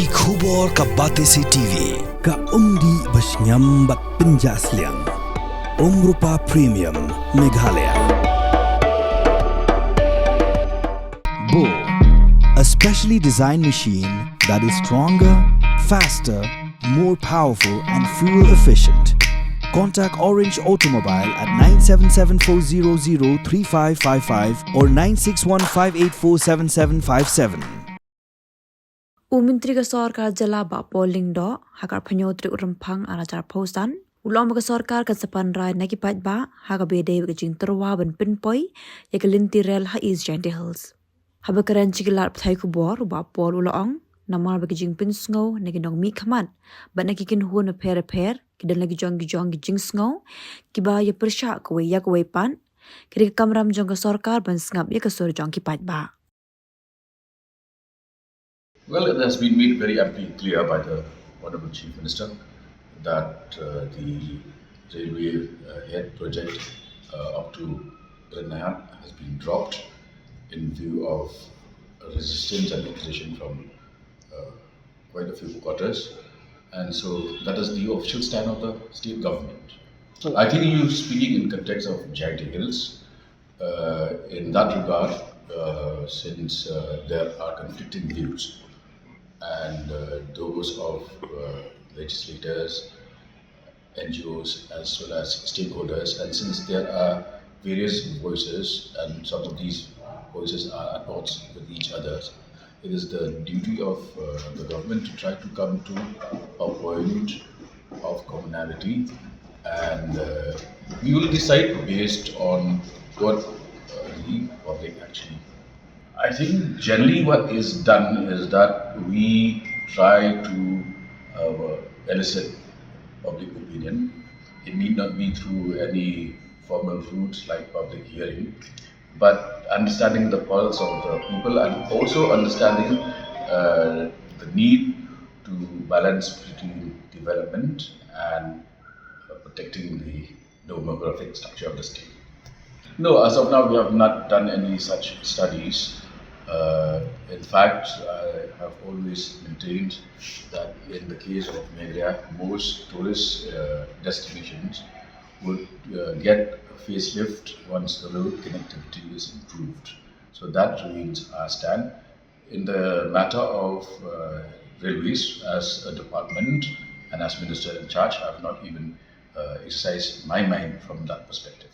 Ki khubor ka Batesi TV ka umdi basnyam bat penjasliang Rupa Premium Meghalaya. Bo, a specially designed machine that is stronger, faster, more powerful and fuel efficient. Contact Orange Automobile at 977-400-3555 or 961-584-7757. Umintri ka Sorkar jala ba polling do hakar panyotri urampang arajar postan ulama ka Sorkar ka sapanrai nagi Paidbah haga bede ka Jingtyrwa ban pinpoi ya ka Lynti rel ha is Hills habakaran chigilar pthai ku bor ba pol ulaong namar ba ka jing pinsngo nagi nong mi khaman ba nagi kin hu na pher kidan lagi jong jing sngo kiba ya persha ko ya ko pan kiri kamram jong ka Sorkar ban sngap ya ka sor jong ki Paidbah. Well, it has been made very amply clear by the Honorable Chief Minister that the railway head project up to Brinayan has been dropped in view of resistance and opposition from quite a few quarters, and so that is the official stand of the state government. So I think you speaking in context of Jingtyrwa Hills. In that regard, since there are conflicting views, and those of legislators, NGOs, as well as stakeholders. And since there are various voices, and some of these voices are at odds with each other, it is the duty of the government to try to come to a point of commonality, and we will decide based on what the public actually. I think generally what is done is that we try to elicit public opinion. It need not be through any formal routes like public hearing, but understanding the pulse of the people and also understanding the need to balance between development and protecting the demographic structure of the state. No, as of now, we have not done any such studies. In fact, I have always maintained that in the case of Meghalaya, most tourist destinations would get a facelift once the road connectivity is improved. So that remains our stand. In the matter of railways, as a department and as minister in charge, I have not even exercised my mind from that perspective.